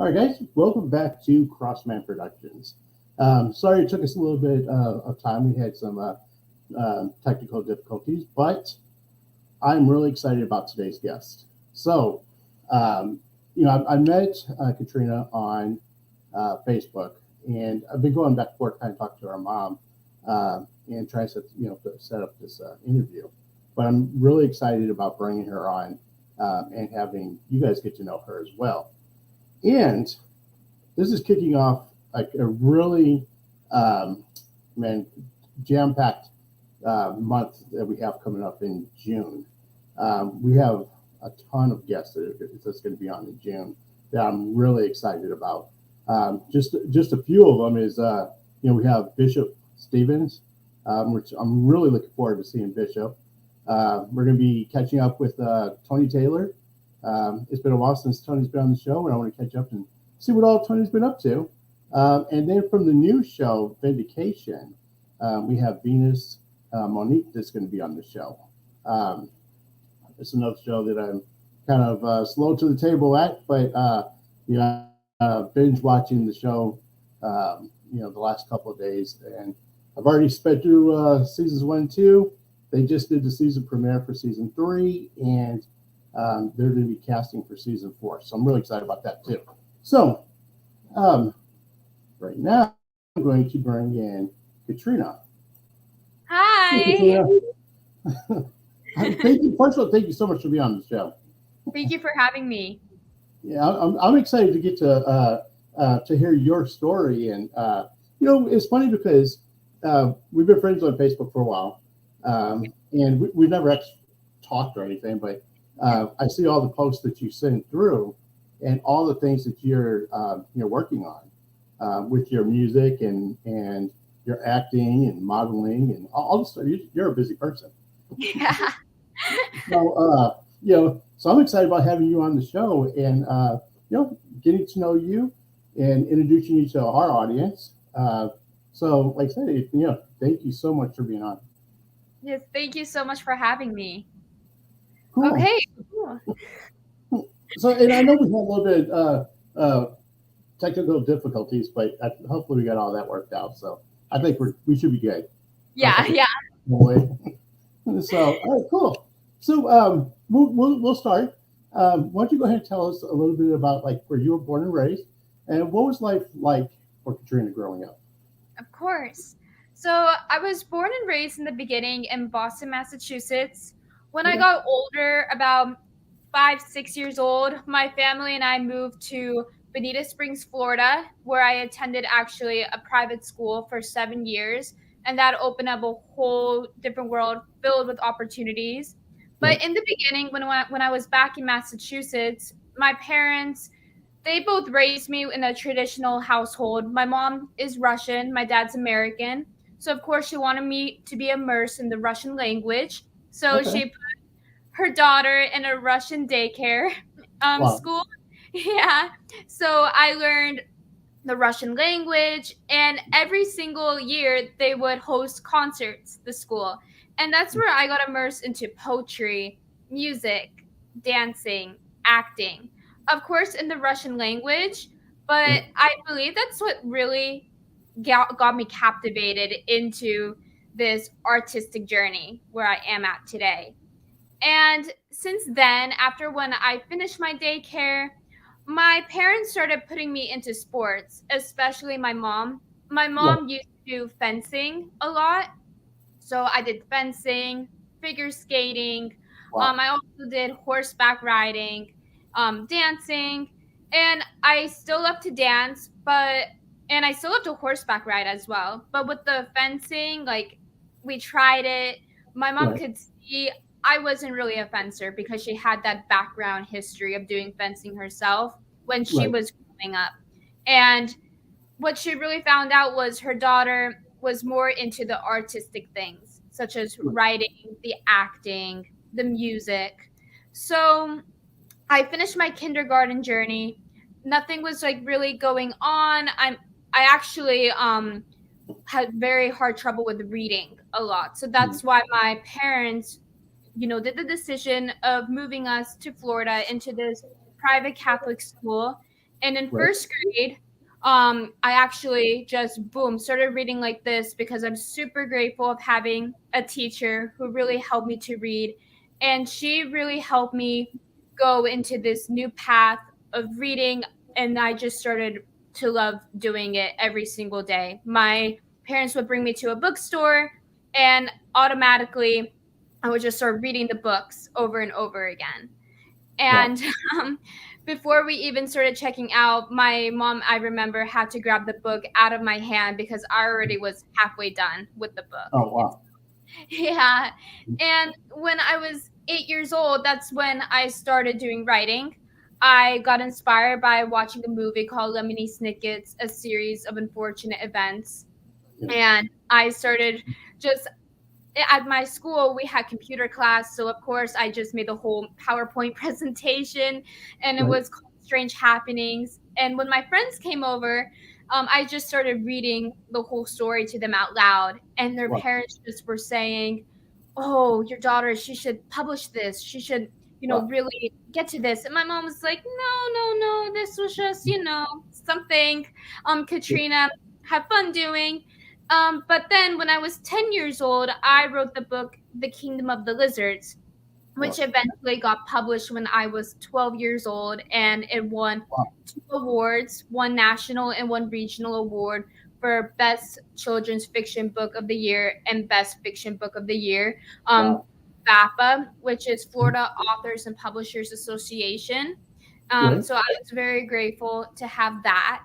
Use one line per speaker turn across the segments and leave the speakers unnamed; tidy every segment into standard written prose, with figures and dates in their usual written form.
All right, guys, welcome back to Crossman Productions. Sorry it took us a little bit of time. We had some technical difficulties, but I'm really excited about today's guest. So, um, I met Katrina on Facebook, and I've been going back and forth trying to talk to her mom and trying to set up this interview. But I'm really excited about bringing her on and having you guys get to know her as well. And this is kicking off like a really um, man jam-packed month that we have coming up in June. We have a ton of guests that's going to be on in June that I'm really excited about. Just a few of them is we have Bishop Stevens, which I'm really looking forward to seeing Bishop. We're going to be catching up with Tony Taylor. It's been a while since Tony's been on the show, and I want to catch up and see what all Tony's been up to. And then from the new show, Vindication, we have Venus Monique that's going to be on the show. Um, it's another show that I'm kind of slow to the table at, but binge watching the show, the last couple of days, and I've already sped through seasons 1 and 2. They just did the season premiere for season 3, and they're going to be casting for season 4. So I'm really excited about that too. So right now I'm going to bring in Katrina.
Hi.
Thank you. First of all, thank you so much for being on the show.
Thank you for having me.
Yeah, I'm excited to get to hear your story, and it's funny because we've been friends on Facebook for a while, and we've never actually talked or anything, but I see all the posts that you send through, and all the things that you're working on with your music and your acting and modeling and all the stuff. You're a busy person.
Yeah.
So I'm excited about having you on the show and getting to know you and introducing you to our audience. So, like I said, thank you so much for being on.
Yes, thank you so much for having me.
Cool.
Okay. Cool.
So, and I know we had a little bit technical difficulties, but hopefully we got all that worked out. So I think we should be good.
Yeah, yeah.
So, all right, cool. So, we'll start. Why don't you go ahead and tell us a little bit about like where you were born and raised, and what was life like for Katrina growing up?
Of course. So I was born and raised in the beginning in Boston, Massachusetts. When I
Okay.
got older, about 5, 6 years old, my family and I moved to Bonita Springs, Florida, where I attended actually a private school for 7 years. And that opened up a whole different world filled with opportunities.
Right.
But in the beginning, when I was back in Massachusetts, my parents they both raised me in a traditional household. My mom is Russian, my dad's American. So of course she wanted me to be immersed in the Russian language. So
Okay.
she put her daughter in a Russian daycare
Wow.
school. Yeah. So I learned the Russian language, and every single year they would host concerts, the school. And that's where I got immersed into poetry, music, dancing, acting. Of course, in the Russian language, but I believe that's what really got me captivated into this artistic journey where I am at today. And since then, after when I finished my daycare, my parents started putting me into sports, especially my mom. My
Right.
mom used to do fencing a lot. So I did fencing, figure skating.
Wow.
I also did horseback riding, dancing, and I still love to dance, and I still love to horseback ride as well. But with the fencing, like we tried it. My mom
Right.
could see I wasn't really a fencer because she had that background history of doing fencing herself when she
Right.
was growing up. And what she really found out was her daughter was more into the artistic things, such as
Right.
writing, the acting, the music. So I finished my kindergarten journey. Nothing was like really going on. I actually had very hard trouble with reading a lot. So
Mm.
that's why my parents, did the decision of moving us to Florida into this private Catholic school. And in
Right.
first grade, I actually just boom started reading like this because I'm super grateful of having a teacher who really helped me to read, and she really helped me go into this new path of reading, and I just started to love doing it every single day. My parents would bring me to a bookstore, and automatically I would just start reading the books over and over again.
Wow.
And um, before we even started checking out, my mom, I remember, had to grab the book out of my hand because I already was halfway done with the book.
Oh, wow.
Yeah. And when I was 8 years old, that's when I started doing writing. I got inspired by watching a movie called Lemony Snicket's A Series of Unfortunate Events.
Yes.
And I started just at my school we had computer class, so of course I just made the whole PowerPoint presentation, and it
Right.
was called Strange Happenings. And when my friends came over, I just started reading the whole story to them out loud, and their
Wow.
parents just were saying, oh, your daughter, she should publish this, she should,
Wow.
really get to this. And my mom was like, no, no, no, this was just, something
Yes.
Katrina have fun doing. But then when I was 10 years old, I wrote the book The Kingdom of the Lizards, which
Wow.
eventually got published when I was 12 years old, and it won
Wow.
2 awards, one national and one regional award for Best Children's Fiction Book of the Year and Best Fiction Book of the Year. Um,
Wow.
FAPA, which is Florida Authors and Publishers Association.
Right.
So I was very grateful to have that.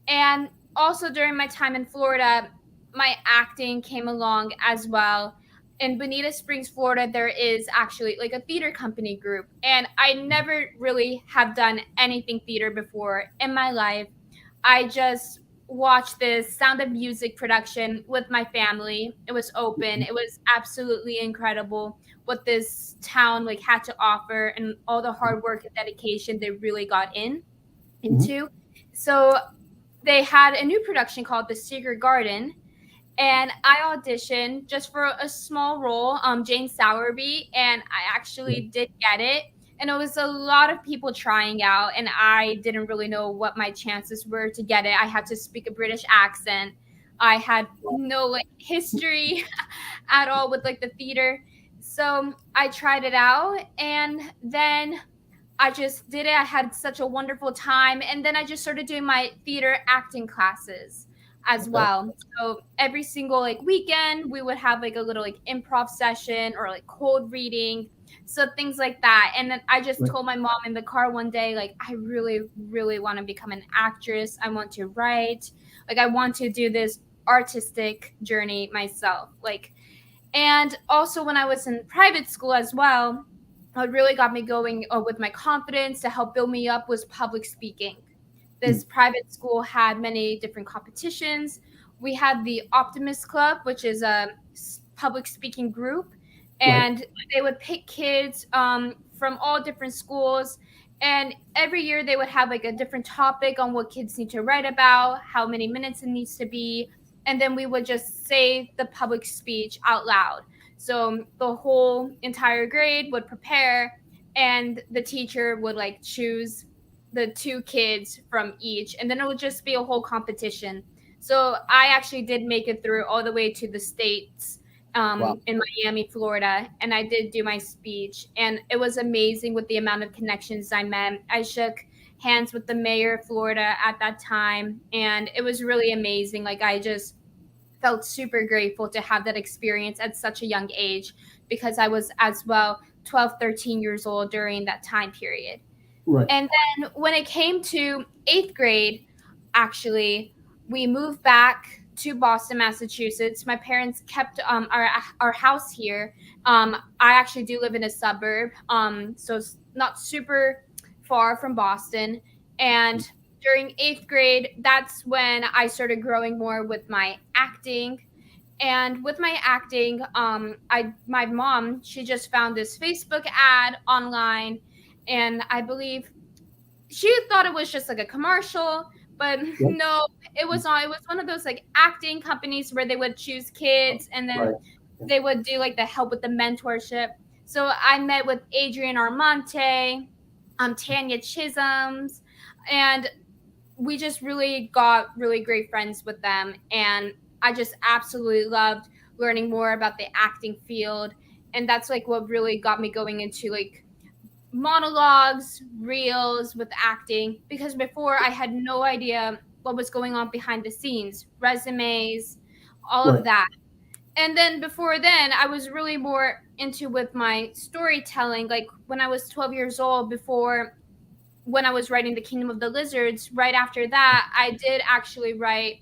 And also during my time in Florida, my acting came along as well. In Bonita Springs, Florida, there is actually like a theater company group. And I never really have done anything theater before in my life. I just watched this Sound of Music production with my family. It was open. It was absolutely incredible what this town like had to offer and all the hard work and dedication they really got
Mm-hmm.
into. So they had a new production called The Secret Garden, and I auditioned just for a small role, Jane Sowerby, and I actually did get it. And it was a lot of people trying out, and I didn't really know what my chances were to get it. I had to speak a British accent. I had no like history at all with like the theater. So I tried it out, and then I just did it. I had such a wonderful time. And then I just started doing my theater acting classes as
Okay.
well. So every single like weekend, we would have like a little like improv session or like cold reading. So things like that. And then I just
Right.
told my mom in the car one day, like, I really, really want to become an actress. I want to write. Like, I want to do this artistic journey myself. Like, and also, when I was in private school as well, what really got me going with my confidence to help build me up was public speaking.
Mm.
This private school had many different competitions. We had the Optimist Club, which is a public speaking group,
Right.
and they would pick kids from all different schools. And every year they would have like a different topic on what kids need to write about, how many minutes it needs to be, and then we would just say the public speech out loud. So the whole entire grade would prepare, and the teacher would like choose the two kids from each, and then it would just be a whole competition. So I actually did make it through all the way to the states,
Wow.
in Miami, Florida, and I did do my speech, and it was amazing with the amount of connections I met. I shook hands with the mayor of Florida at that time, and it was really amazing. Like, I just felt super grateful to have that experience at such a young age because I was as well 12, 13 years old during that time period.
Right.
And then when it came to eighth grade, actually, we moved back to Boston, Massachusetts. My parents kept our house here. I actually do live in a suburb, so it's not super far from Boston. And during eighth grade, that's when I started growing more with my acting. And with my acting, my mom, she just found this Facebook ad online, and I believe she thought it was just like a commercial, but
Yep.
no, it was one of those like acting companies where they would choose kids, and then
Right.
they would do like the help with the mentorship. So I met with Adrian Armante, Tanya Chisholms, and we just really got really great friends with them, and I just absolutely loved learning more about the acting field. And that's like what really got me going into like monologues, reels with acting, because before I had no idea what was going on behind the scenes, resumes, all of
Right.
that. And then before then, I was really more into with my storytelling. Like when I was 12 years old, before when I was writing The Kingdom of the Lizards, right after that, I did actually write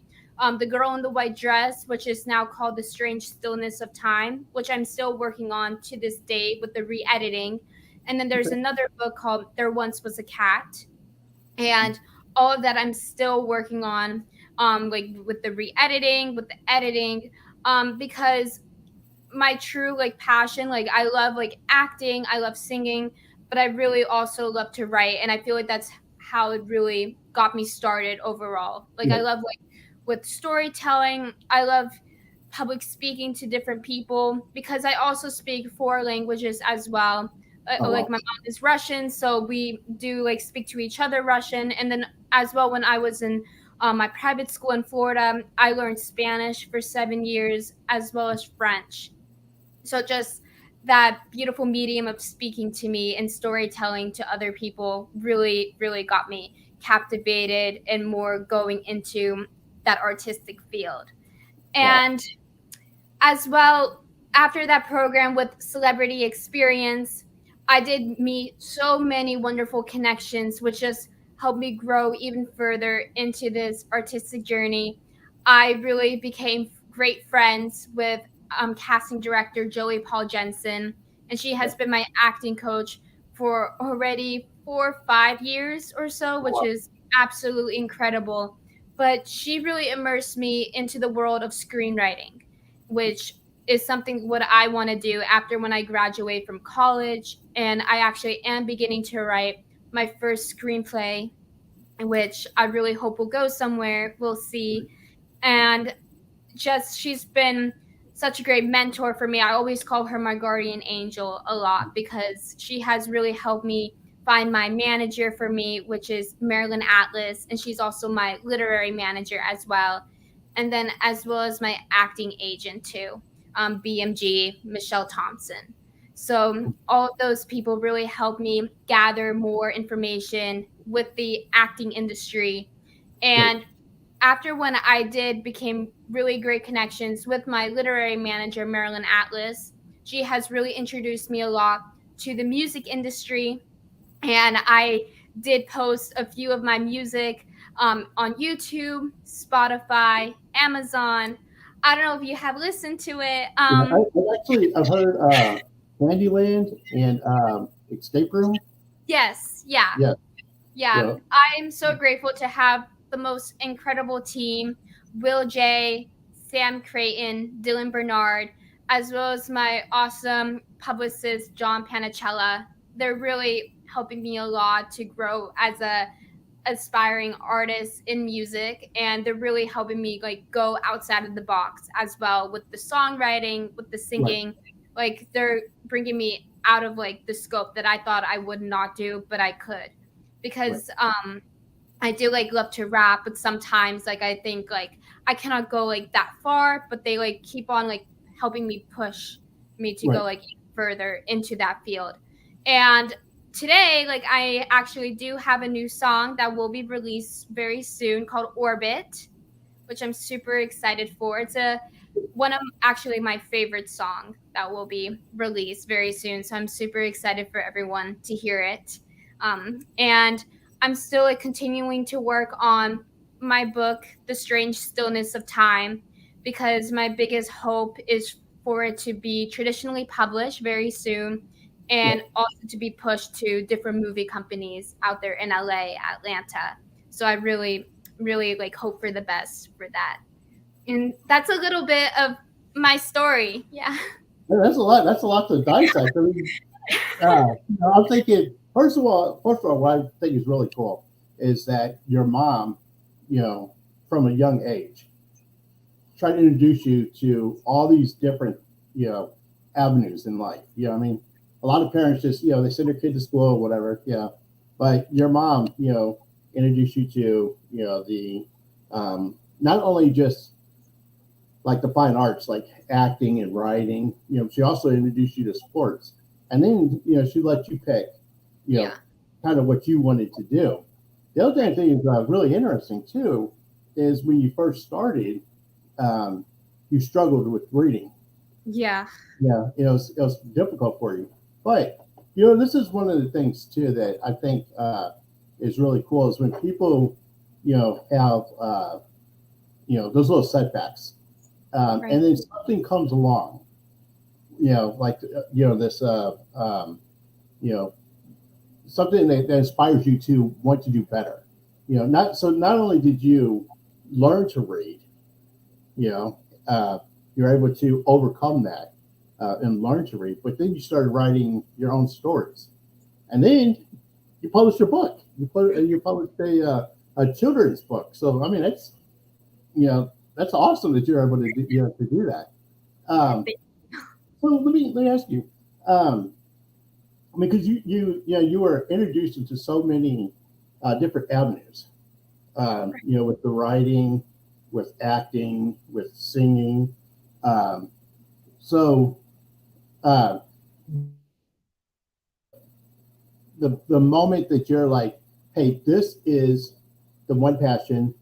The Girl in the White Dress, which is now called The Strange Stillness of Time, which I'm still working on to this day with the re editing. And then there's
Okay.
another book called There Once Was a Cat. And all of that I'm still working on, like with the re editing, with the editing, because my true like passion, like I love like acting, I love singing, but I really also love to write, and I feel like that's how it really got me started overall. Like I
Right.
love like with storytelling, I love public speaking to different people, because I also speak four languages as well.
Oh
Like
wow.
my mom is Russian, so we do like speak to each other Russian. And then as well, when I was in my private school in Florida, I learned Spanish for 7 years as well as French. So just that beautiful medium of speaking to me and storytelling to other people really, really got me captivated and more going into that artistic field.
Wow.
And as well, after that program with Celebrity Experience, I did meet so many wonderful connections, which just helped me grow even further into this artistic journey. I really became great friends with casting director Joey Paul Jensen, and she has been my acting coach for already 4 or 5 years or so,
Oh,
which
wow.
is absolutely incredible. But she really immersed me into the world of screenwriting, which is something what I want to do after when I graduate from college. And I actually am beginning to write my first screenplay, which I really hope will go somewhere. We'll see. And just she's been such a great mentor for me. I always call her my guardian angel a lot, because she has really helped me find my manager for me, which is Marilyn Atlas, and she's also my literary manager as well. And then as well as my acting agent too, BMG Michelle Thompson. So all of those people really helped me gather more information with the acting industry.
Right.
And after when I did became really great connections with my literary manager, Marilyn Atlas, she has really introduced me a lot to the music industry. And I did post a few of my music on YouTube, Spotify, Amazon. I don't know if you have listened to it.
Yeah, I've heard Candyland and Escape Room.
Yes, yeah.
Yeah.
Yeah,
Yeah.
I'm so grateful to have the most incredible team: Will J, Sam Creighton, Dylan Bernard, as well as my awesome publicist, John Panicella. They're really helping me a lot to grow as a aspiring artist in music, and they're really helping me like go outside of the box as well with the songwriting, with the
Right.
singing. Like they're bringing me out of like the scope that I thought I would not do, but I could,
Right.
because I do like love to rap, but sometimes like I think like I cannot go like that far, but they like keep on like helping me push me to go
Right.
like further into that field. And today, like I actually do have a new song that will be released very soon called Orbit, which I'm super excited for. It's a one of actually my favorite song that will be released very soon. So I'm super excited for everyone to hear it. And I'm still like continuing to work on my book, The Strange Stillness of Time, because my biggest hope is for it to be traditionally published very soon, and
Right.
also to be pushed to different movie companies out there in LA, Atlanta. So I really, really like hope for the best for that. And that's a little bit of my story. Yeah.
Yeah, that's a lot. That's a lot to dissect. I mean, I'm thinking. First of all, what I think is really cool is that your mom, from a young age, tried to introduce you to all these different, you know, avenues in life. I mean, a lot of parents just, they send their kid to school or whatever. But your mom, introduce you to the not only just like the fine arts, like acting and writing. She also introduced you to sports, and then she let you pick,
Yeah.
kind of what you wanted to do. The other thing I think is really interesting too is when you first started, you struggled with reading.
Yeah.
Yeah, it was difficult for you, but this is one of the things too that I think is really cool is when people, have those little setbacks,
Right.
and then something comes along, like this, you know, something that inspires you to want to do better. Not only did you learn to read, you know, you're able to overcome that and learn to read, but then you started writing your own stories, and then you published a book. You published a children's book. So I mean, that's awesome that you're able to to do that. Um, so let me ask you. I mean, because you were introduced into so many different avenues. With the writing, with acting, with singing. Um, so uh, the moment that you're like, hey, this is the one passion,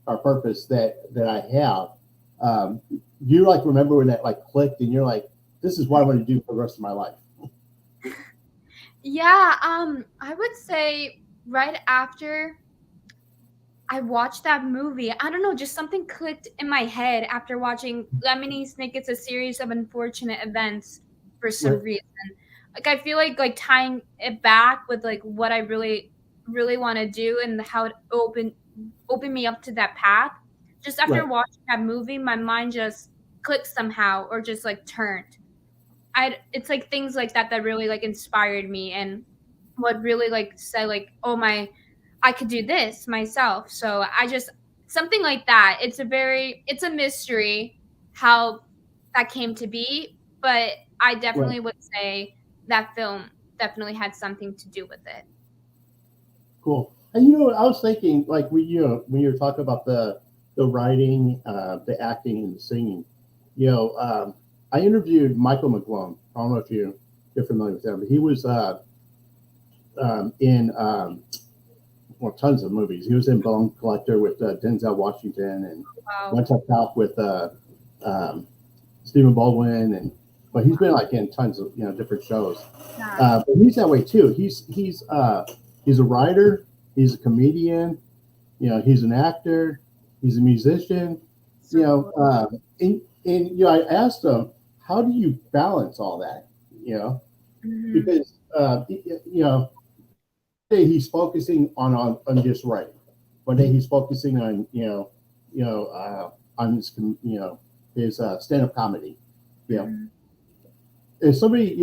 or purpose that I have. Um, you like remember when that like clicked, and you're like, this is what I want to do for the rest of my life.
Yeah, I would say right after I watched that movie, I don't know, just something clicked in my head after watching Lemony Snicket's A Series of Unfortunate Events for some
Right,
reason. Like I feel like tying it back with like what I really want to do and how it opened me up to that path. Just after
right,
watching that movie, my mind just clicked somehow or just like turned. I It's like things like that that really like inspired me and what really like said like, oh my, I could do this myself. So I just something like that. It's a mystery how that came to be, but I
right.
definitely would say that film definitely had something to do with it.
Cool. And I was thinking, like when you were talking about the writing, the acting, and the singing. I interviewed Michael McGlone. I don't know if you're familiar with him, but he was in well, tons of movies. He was in Bone Collector with Denzel Washington, and
Wow.
One Up Top with um, Stephen Baldwin, and but he's been like in tons of different shows.
Yeah.
But he's that way too. He's a writer. He's a comedian. He's an actor. He's a musician. You
So
know,
cool.
and I asked him, how do you balance all that?
Mhm.
Because day he's focusing on just writing. One day he's focusing on on his his stand up comedy. You know,
Mhm.
if somebody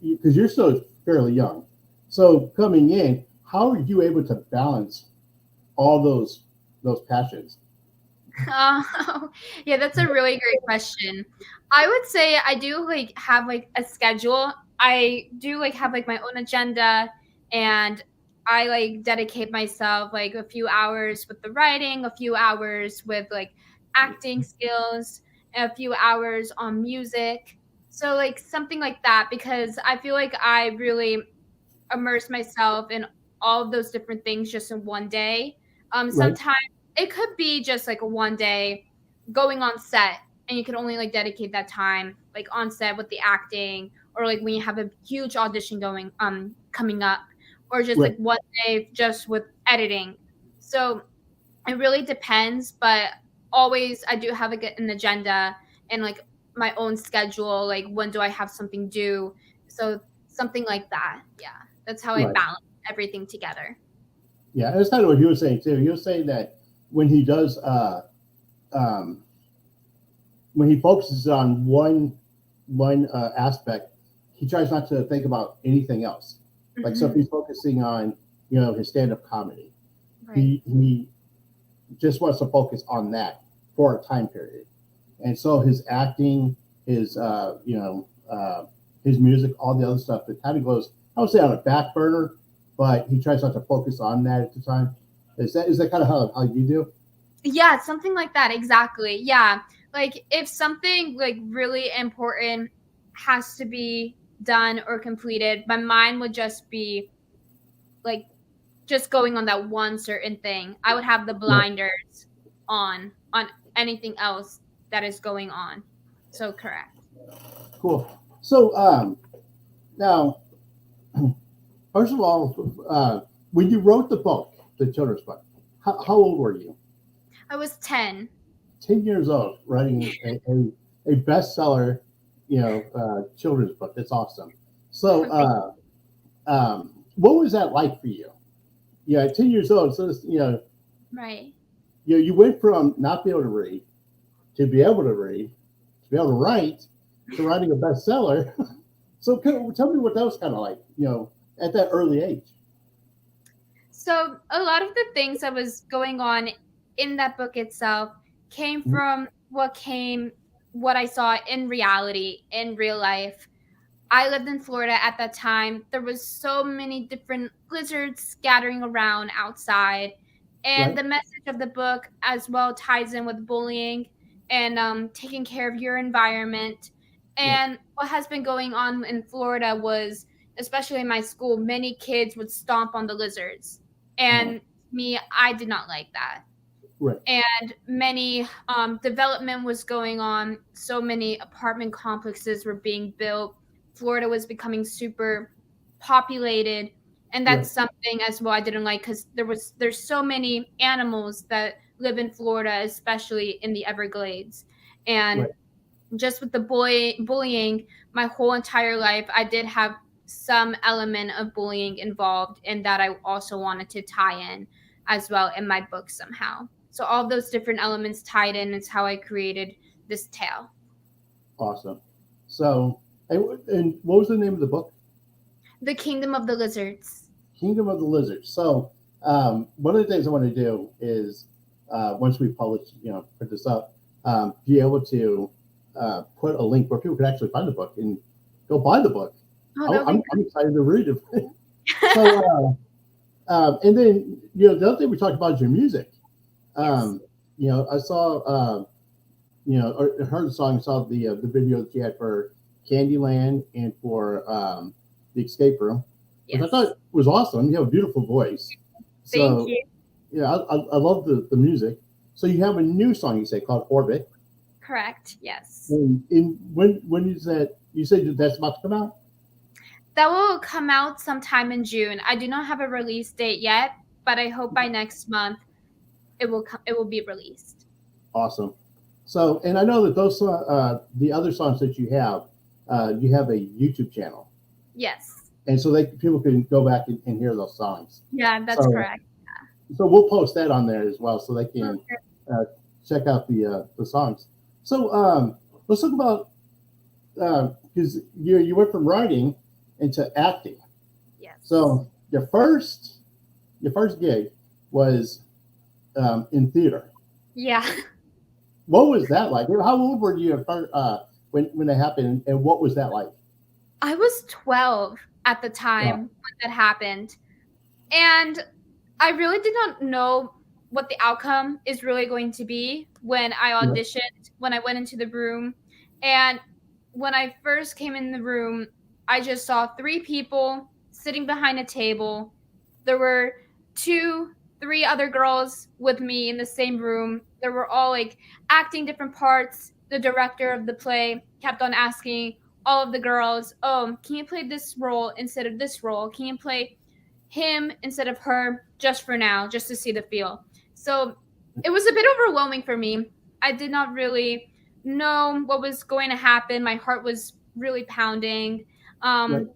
because you're still fairly young, so coming in, how are you able to balance all those passions?
Oh, yeah, that's a really great question. I would say I do like have like a schedule. I do like have like my own agenda and I like dedicate myself like a few hours with the writing, a few hours with like acting skills, and a few hours on music. So like something like that because I feel like I really immerse myself in all of those different things just in one day.
Right,
Sometimes it could be just like a one day going on set and you can only like dedicate that time like on set with the acting or like when you have a huge audition going coming up or just
right,
like one day just with editing. So it really depends, but always I do have like an agenda and like my own schedule, like when do I have something due? So something like that. Yeah. That's how I
right.
balance everything together.
Yeah, that's kind of what he was saying too. He was saying that when he does um, when he focuses on one aspect, he tries not to think about anything else. Like so, if
Mhm.
he's focusing on his stand up comedy,
Right.
he just wants to focus on that for a time period. And so his acting, his his music, all the other stuff, it kind of goes, I would say, on a back burner, but he tries not to focus on that at the time. Is that kind of how you do?
Yeah, something like that. Exactly. Yeah. Like if something like really important has to be done or completed, my mind would just be like just going on that one certain thing. I would have the
Right.
blinders on anything else that is going on. So correct.
Cool. So now, first of all, when you wrote the book, the children's book, how old were you?
I was 10.
10 years old, writing a bestseller, children's book. That's awesome. So, what was that like for you? Yeah, 10 years old. So,
Right.
you went from not be able to read to be able to read to be able to write to writing a bestseller. So, tell me what that was kind of like, at that early age.
So a lot of the things that was going on in that book itself came
Mhm.
from what I saw in reality, in real life. I lived in Florida at that time. There was so many different lizards scattering around outside. And
Right?
the message of the book as well ties in with bullying and taking care of your environment.
Right.
And what has been going on in Florida was, especially in my school, many kids would stomp on the lizards.
Uh,
And me, I did not like that.
right.
And many development was going on. So many apartment complexes were being built. Florida was becoming super populated, and
Right.
that's something as well I didn't like because there's so many animals that live in Florida, especially in the Everglades. And
Right.
just with the bullying my whole entire life, I did have some element of bullying involved, and that I also wanted to tie in as well in my book somehow. So all those different elements tied in is how I created this tale.
Awesome. So, and what was the name of the book?
The Kingdom of the Lizards.
Kingdom of the Lizards. So, one of the things I want to do is, once we publish, put this up, be able to put a link where people can actually find the book and go buy the book.
Oh, that would be
I'm excited to read it.
great.
So, and then, the other thing we talked about is your music.
Yes.
Um, I saw, or heard the song, saw the video that you had for Candyland and for the Escape Room, which I
Yes.
thought was awesome. You have a beautiful voice.
Thank
So,
you.
yeah, I love the music. So you have a new song you say called Orbit.
Correct. Yes.
And when is that? You said that's about to come out.
That will come out sometime in June. I do not have a release date yet, but I hope by next month it will be released.
Awesome. So, and I know that those the other songs that you have a YouTube channel,
Yes.
and so people can go back and hear those songs.
Yeah, that's
So,
correct.
we'll post that on there as well, so they can
Okay.
uh, check out the songs. So, let's talk about because you went from writing into acting.
Yes.
So your first gig was in theater.
Yeah.
What was that like? How old were you when that happened, and what was that like?
I was 12 at the
Wow.
time when that happened. And I really did not know what the outcome is really going to be when I
Yeah.
auditioned, when I went into the room. And when I first came in the room, I just saw three people sitting behind a table. There were three other girls with me in the same room. They were all like acting different parts. The director of the play kept on asking all of the girls, "Oh, can you play this role instead of this role? Can you play him instead of her just for now, just to see the feel?" So it was a bit overwhelming for me. I did not really know what was going to happen. My heart was really pounding.
Right.
Um,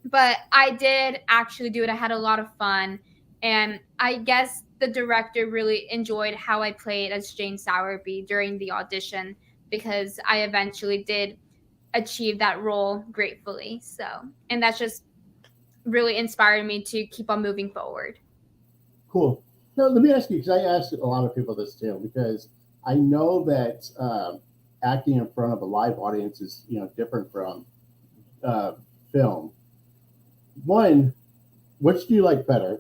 but I did actually do it. I had a lot of fun. And I guess the director really enjoyed how I played as Jane Sowerby during the audition because I eventually did achieve that role gratefully. So, and that's just really inspired me to keep on moving forward.
Cool. Now, let me ask you, because I asked a lot of people this too, because I know that acting in front of a live audience is different from uh, film. One, which do you like better?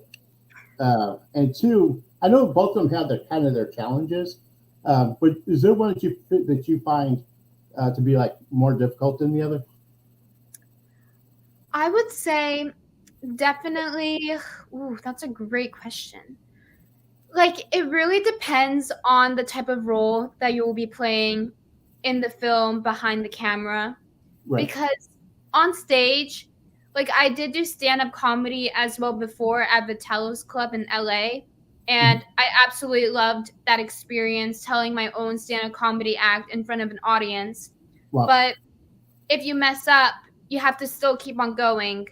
And two, I know both of them have their kind of their challenges, but is there one that you find to be like more difficult than the other?
I would say definitely. Ooh, that's a great question. Like, it really depends on the type of role that you will be playing in the film behind the camera.
Right.
Because on stage, like I did do stand-up comedy as well before at Vitello's Club in LA.
Mhm.
And I absolutely loved that experience telling my own stand-up comedy act in front of an audience.
Well,
But if you mess up, you have to still keep on going.
right,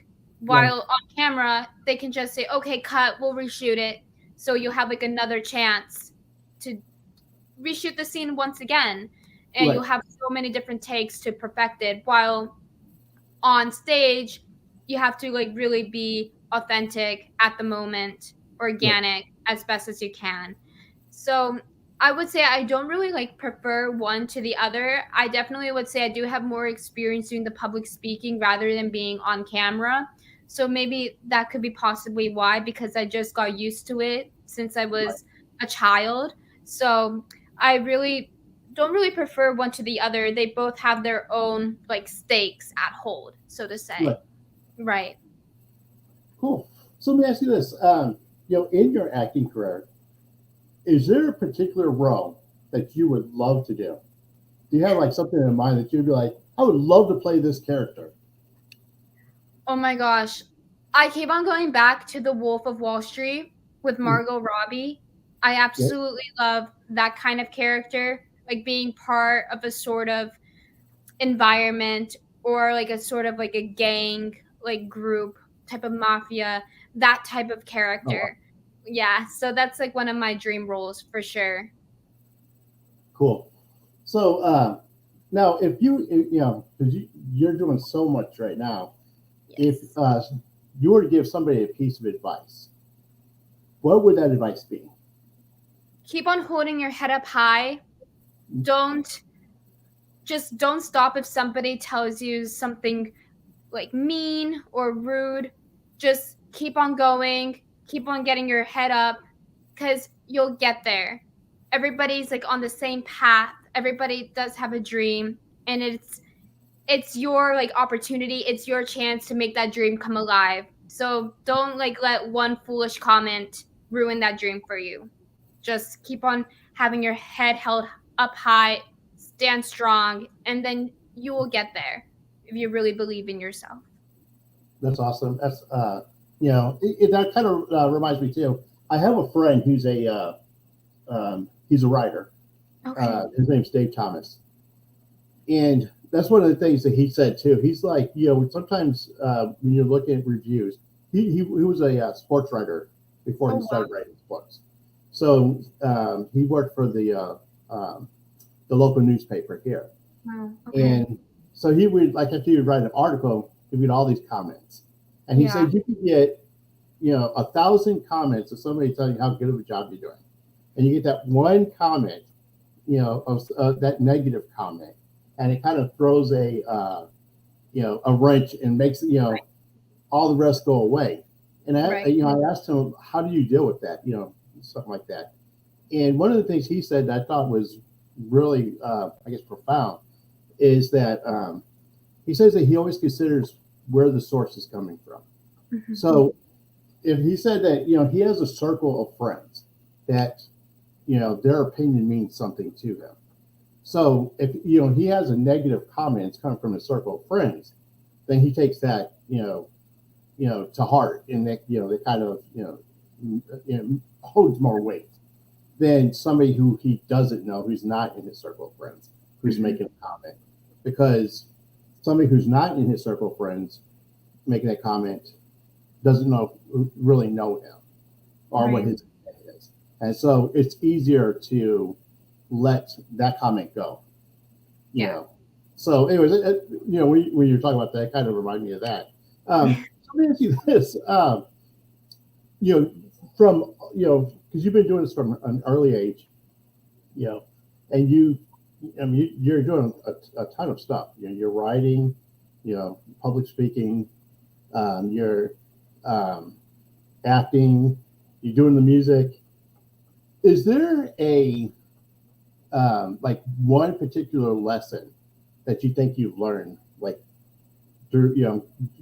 While on camera, they can just say, okay, cut, we'll reshoot it. So you'll have like another chance to reshoot the scene once again. And you'll
right,
have so many different takes to perfect it. While on stage, you have to like really be authentic at the moment,
right,
organic as best as you can. So I would say I don't really like prefer one to the other. I definitely would say I do have more experience doing the public speaking rather than being on camera. So maybe that could be possibly why, because I just got used to it since I
right,
was a child. So I really don't really prefer one to the other. They both have their own like stakes at hold, so to
right.
say. Right.
Cool. So let me ask you this: in your acting career, is there a particular role that you would love to do? Do you have like something in mind that you'd be like, I would love to play this character?
Oh my gosh. I keep on going back to The Wolf of Wall Street with
Mm.
Margot Robbie. I
Yep.
absolutely love that kind of character, like being part of a sort of environment or like a sort of like a gang, like group type of mafia, that type of
Oh, wow.
character. Yeah, so that's like one of my dream roles for sure.
Cool. So now, because you're doing so much right now, if
Yes.
you were to give somebody a piece of advice, what would that advice be?
Keep on holding your head up high. Don't don't stop if somebody tells you something like mean or rude. Just keep on going, keep on getting your head up because you'll get there. Everybody's like on the same path. Everybody does have a dream, and it's your like opportunity, it's your chance to make that dream come alive. So don't like let one foolish comment ruin that dream for you. Just keep on having your head held up high, stand strong, and then you will get there if you really believe in yourself.
That's awesome. That's that kind of reminds me too. I have a friend who's he's a writer.
Okay.
His name's Dave Thomas, and that's one of the things that he said too. He's like, sometimes when you're looking at reviews, he was a sports writer before
Oh
he
wow.
started writing sports. So he worked for the local newspaper here,
Wow. Okay.
and so he would like after he would write an article, he'd get all these comments, and he
Yeah.
said you could get 1,000 comments of somebody telling you how good of a job you're doing, and you get that one comment, of that negative comment, and it kind of throws a wrench and makes
Right.
all the rest go away. And
Right.
I asked him, how do you deal with that? Something like that. And one of the things he said that I thought was really, I guess, profound is that he says that he always considers where the source is coming from.
Mhm.
So if he said that, he has a circle of friends that, their opinion means something to him. So if, he has a negative comment coming from a circle of friends, then he takes that, to heart, and that that kind of holds more weight than somebody who he doesn't know, who's not in his circle of friends, who's
Mhm.
making a comment, because somebody who's not in his circle of friends making that comment doesn't really know him or what
Right.
his intent is, and so it's easier to let that comment go. you
Yeah.
know. So, anyways, when you're talking about that, it kind of reminded me of that. So let me ask you this: you know, from because you've been doing this from an early age, you know, and I mean, you're doing a ton of stuff. You're writing, public speaking, you're um, acting, you're doing the music. is there a like one particular lesson that you think you've learned, like through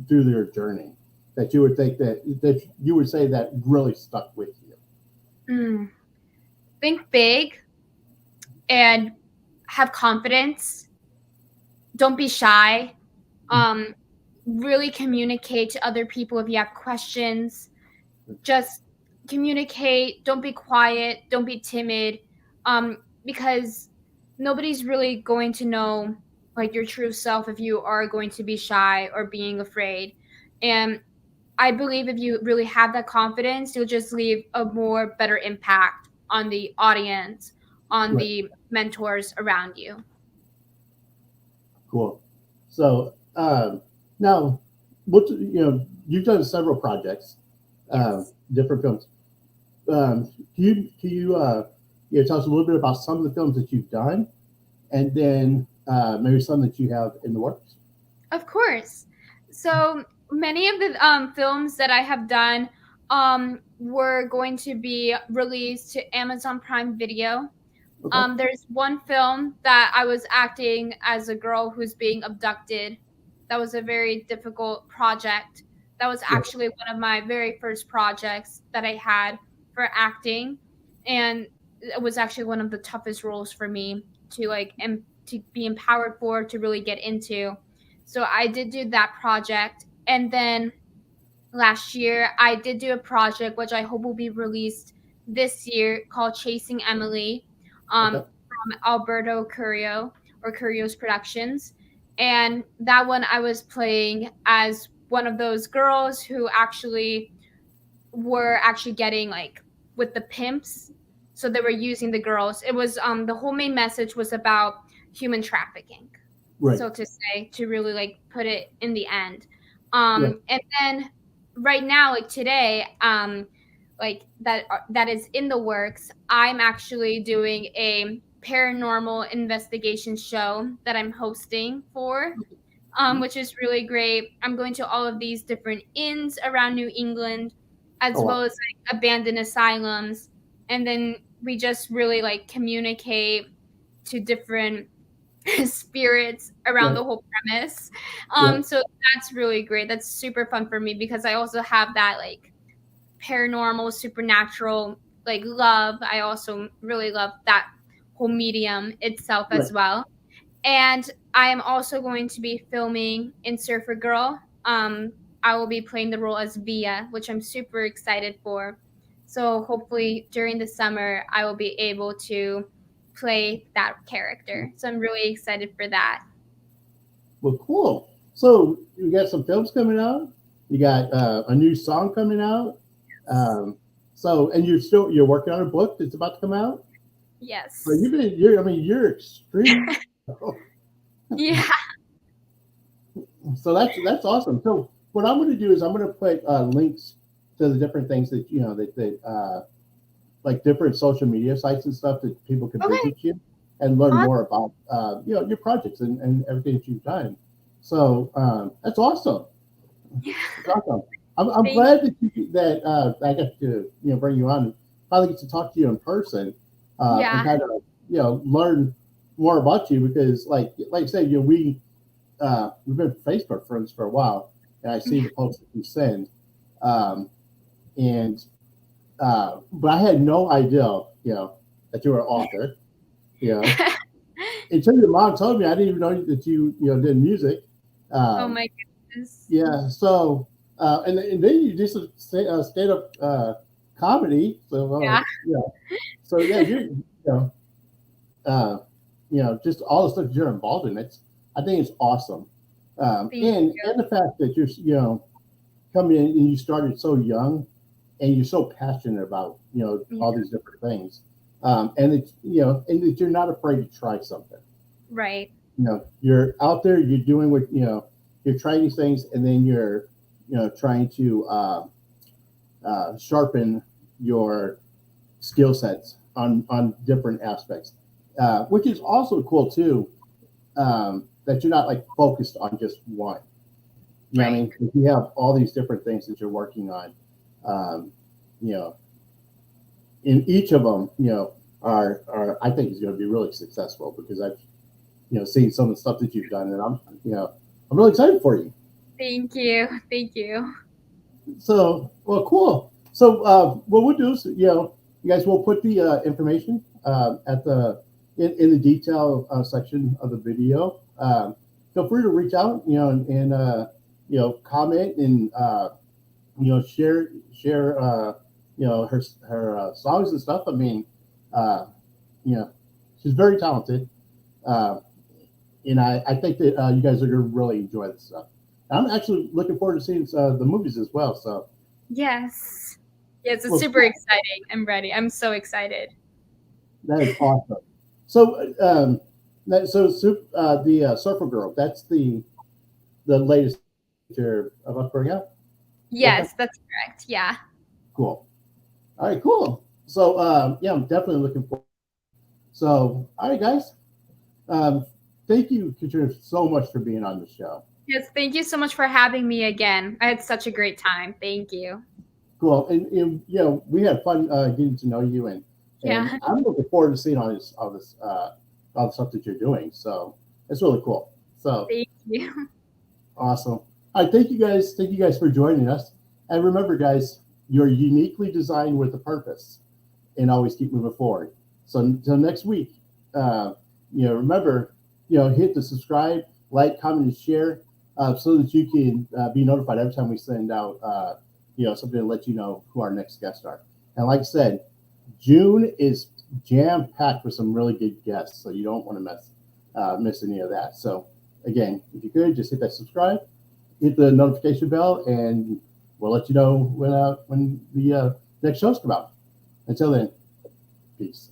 through your journey, that you would think that you would say that really stuck with you?
Mm. Think big and have confidence. Don't be shy. Um, really communicate to other people if you have questions. Just communicate. Don't be quiet. Don't be timid. Because nobody's really going to know like your true self if you are going to be shy or being afraid. And I believe if you really have that confidence, you'll just leave a more better impact on the audience, on
Right.
the mentors around you.
Cool. So now, what you've done several projects,
Yes.
different films. Can you tell us a little bit about some of the films that you've done, and then maybe some that you have in the works?
Of course. So many of the films that I have done were going to be released to Amazon Prime Video.
Okay.
There's one film that I was acting as a girl who's being abducted. That was a very difficult project. That was
Yeah.
actually one of my very first projects that I had for acting, and it was actually one of the toughest roles for me to to be empowered for, to really get into. So I did do that project, and then last year I did do a project which I hope will be released this year called Chasing Emily,
Okay.
from Alberto Curio or Curio's Productions. And that one I was playing as one of those girls who actually were actually getting like with the pimps. So they were using the girls. It was the whole main message was about human trafficking,
Right.
so to say, to really like put it in the end.
Yeah.
And then right now, like today, like that is in the works. I'm actually doing a paranormal investigation show that I'm hosting for, which is really great. I'm going to all of these different inns around New England,
Oh
as
wow.
well as like abandoned asylums, and then we just really like communicate to different spirits around
Right.
the whole premise.
Yeah.
So that's really great. That's super fun for me because I also have that like paranormal, supernatural like love. I also really love that whole medium itself
Right.
as well. And I am also going to be filming in Surfer Girl. I will be playing the role as Via, which I'm super excited for. So hopefully during the summer, I will be able to play that character. So I'm really excited for that.
Well, cool. So you got some films coming out. You got a new song coming out. Um, so, and you're working on a book that's about to come out. So
Yes.
you're extremely.
Yeah.
So that's awesome. So what I'm going to do is I'm going to put links to the different things that like different social media sites and stuff that people can
Okay.
visit you and learn
Awesome.
more about your projects and everything that you've done. So that's awesome.
Yeah.
It's awesome. I'm
Thank
glad that I got to bring you on and finally get to talk to you in person and
Yeah.
kind of learn more about you because like I said we've been Facebook friends for a while and I see
Yeah.
the posts that you send um, and but I had no idea that you were an author you know until your mom told me. I didn't even know that you did music.
Oh
Um,
my goodness.
Yeah. So, and then you do some stand up comedy. So,
Yeah.
yeah. So yeah, know, uh, just all the stuff you're involved in. I think it's awesome.
Thank you.
And the fact that you're coming in and you started so young, and you're so passionate about
Yeah.
all these different things, and it's and that you're not afraid to try something.
Right.
You're out there, you're doing what you're trying these things, and then you're trying to sharpen your skill sets on different aspects, which is also cool too. That you're not like focused on just one. You know what I
Right.
mean? If you have all these different things that you're working on, um, you know, in each of them, are I think is going to be really successful because I've seen some of the stuff that you've done, and I'm really excited for you.
Thank you. Thank you.
So, well, cool. So, what we'll do is, you guys will put the information at the in the detail section of the video. Feel free to reach out, and comment and share her songs and stuff. I mean, uh, you know, she's very talented, uh, and I think that you guys are gonna really enjoy this stuff. I'm actually looking forward to seeing the movies as well. So,
Yes. Yes, it's
well,
super exciting. I'm ready. I'm so excited.
that is awesome. So, the Surfer Girl, that's the latest picture of us bringing up. Okay,
Yes, that's correct. Yeah.
cool. All right, cool. So, yeah, I'm definitely looking forward. So, all right, guys. Um, thank you, Katrina, so much for being on the show.
Yes, thank you so much for having me again. I had such a great time. Thank you.
Cool, and we had fun getting to know you, and
Yeah.
I'm looking forward to seeing all the stuff that you're doing. So it's really cool. So
Thank you.
awesome. All right, thank you guys. Thank you guys for joining us. And remember, guys, you're uniquely designed with a purpose, and always keep moving forward. So until next week, uh, remember, hit the subscribe, like, comment, and share, so that you can be notified every time we send out, something to let you know who our next guests are. And like I said, June is jam packed with some really good guests, so you don't want to miss any of that. So again, if you could just hit that subscribe, hit the notification bell, and we'll let you know when the next shows come out. Until then, peace.